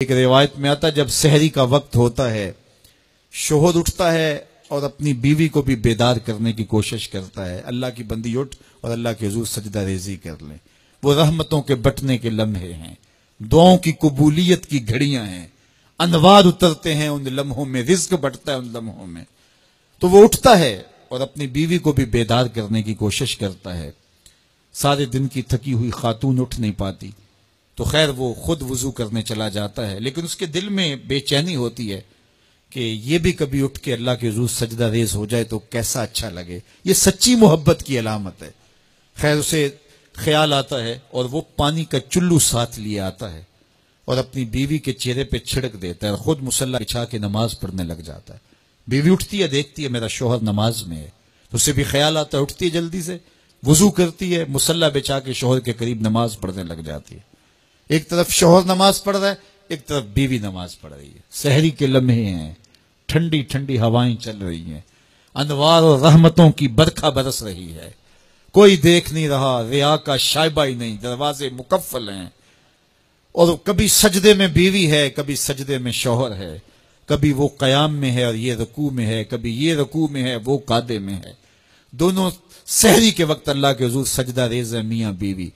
ایک روایت میں آتا ہے جب سحری کا وقت ہوتا ہے شوہر اٹھتا ہے اور اپنی بیوی کو بھی بیدار کرنے کی کوشش کرتا ہے، اللہ کی بندی اٹھ اور اللہ کے حضور سجدہ ریزی کر لیں۔ وہ رحمتوں کے بٹنے کے لمحے ہیں، دعاؤں کی قبولیت کی گھڑیاں ہیں، انوار اترتے ہیں ان لمحوں میں، رزق بٹتا ہے ان لمحوں میں۔ تو وہ اٹھتا ہے اور اپنی بیوی کو بھی بیدار کرنے کی کوشش کرتا ہے۔ سارے دن کی تھکی ہوئی خاتون اٹھ نہیں پاتی تو خیر وہ خود وضو کرنے چلا جاتا ہے، لیکن اس کے دل میں بے چینی ہوتی ہے کہ یہ بھی کبھی اٹھ کے اللہ کے حضور سجدہ ریز ہو جائے تو کیسا اچھا لگے۔ یہ سچی محبت کی علامت ہے۔ خیر اسے خیال آتا ہے اور وہ پانی کا چلو ساتھ لیے آتا ہے اور اپنی بیوی کے چہرے پہ چھڑک دیتا ہے اور خود مصلی بچھا کے نماز پڑھنے لگ جاتا ہے۔ بیوی اٹھتی ہے، دیکھتی ہے میرا شوہر نماز میں ہے، تو اسے بھی خیال آتا ہے، اٹھتی ہے جلدی سے، وضو کرتی ہے، مصلی بچھا کے شوہر کے قریب نماز پڑھنے لگ جاتی ہے۔ ایک طرف شوہر نماز پڑھ رہا ہے، ایک طرف بیوی نماز پڑھ رہی ہے۔ سحری کے لمحے ہیں، ٹھنڈی ٹھنڈی ہوائیں چل رہی ہیں، انوار اور رحمتوں کی برکھا برس رہی ہے، کوئی دیکھ نہیں رہا، ریا کا شائبہ ہی نہیں، دروازے مقفل ہیں، اور کبھی سجدے میں بیوی ہے، کبھی سجدے میں شوہر ہے، کبھی وہ قیام میں ہے اور یہ رکوع میں ہے، کبھی یہ رکوع میں ہے وہ قعدے میں ہے۔ دونوں سحری کے وقت اللہ کے حضور سجدہ ریز ہے، میاں بیوی۔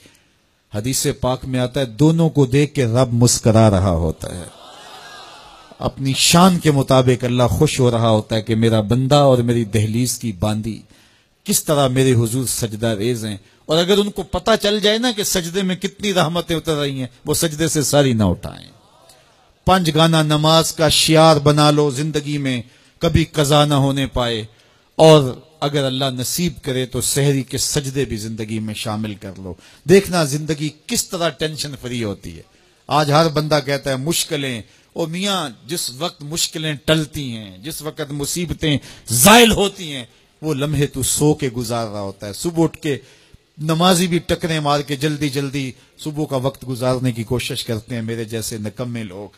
حدیث پاک میں آتا ہے دونوں کو دیکھ کے رب مسکرا رہا ہوتا ہے، اپنی شان کے مطابق اللہ خوش ہو رہا ہوتا ہے کہ میرا بندہ اور میری دہلیز کی باندی کس طرح میرے حضور سجدہ ریز ہیں۔ اور اگر ان کو پتہ چل جائے نا کہ سجدے میں کتنی رحمتیں اتر رہی ہیں، وہ سجدے سے ساری نہ اٹھائیں۔ 5 گانا نماز کا شعار بنا لو زندگی میں، کبھی قضا نہ ہونے پائے، اور اگر اللہ نصیب کرے تو سحری کے سجدے بھی زندگی میں شامل کر لو۔ دیکھنا زندگی کس طرح ٹینشن فری ہوتی ہے۔ آج ہر بندہ کہتا ہے مشکلیں، اور میاں جس وقت مشکلیں ٹلتی ہیں، جس وقت مصیبتیں زائل ہوتی ہیں، وہ لمحے تو سو کے گزار رہا ہوتا ہے۔ صبح اٹھ کے نمازی بھی ٹکریں مار کے جلدی جلدی صبح کا وقت گزارنے کی کوشش کرتے ہیں میرے جیسے نکمے لوگ،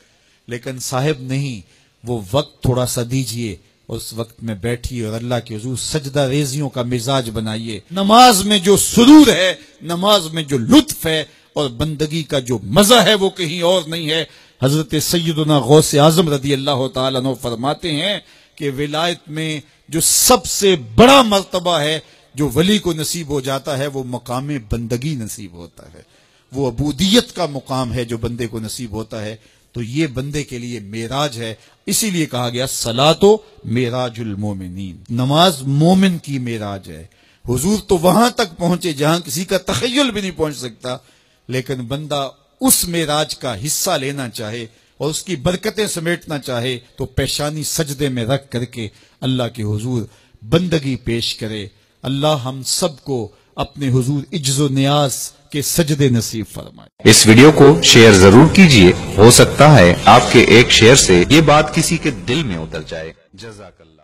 لیکن صاحب نہیں، وہ وقت تھوڑا سا دیجئے، اس وقت میں بیٹھیے اور اللہ کے حضور سجدہ ریزیوں کا مزاج بنائیے۔ نماز میں جو سرور ہے، نماز میں جو لطف ہے اور بندگی کا جو مزہ ہے وہ کہیں اور نہیں ہے۔ حضرت سیدنا غوث اعظم رضی اللہ تعالیٰ عنہ فرماتے ہیں کہ ولایت میں جو سب سے بڑا مرتبہ ہے جو ولی کو نصیب ہو جاتا ہے، وہ مقام بندگی نصیب ہوتا ہے، وہ عبودیت کا مقام ہے جو بندے کو نصیب ہوتا ہے۔ تو یہ بندے کے لیے معراج ہے، اسی لیے کہا گیا صلاۃ معراج المومنین، نماز مومن کی معراج ہے۔ حضور تو وہاں تک پہنچے جہاں کسی کا تخیل بھی نہیں پہنچ سکتا، لیکن بندہ اس معراج کا حصہ لینا چاہے اور اس کی برکتیں سمیٹنا چاہے تو پیشانی سجدے میں رکھ کر کے اللہ کے حضور بندگی پیش کرے۔ اللہ ہم سب کو اپنے حضور عجز و نیاز کے سجدے نصیب فرمائے۔ اس ویڈیو کو شیئر ضرور کیجئے، ہو سکتا ہے آپ کے ایک شیئر سے یہ بات کسی کے دل میں اتر جائے۔ جزاک اللہ۔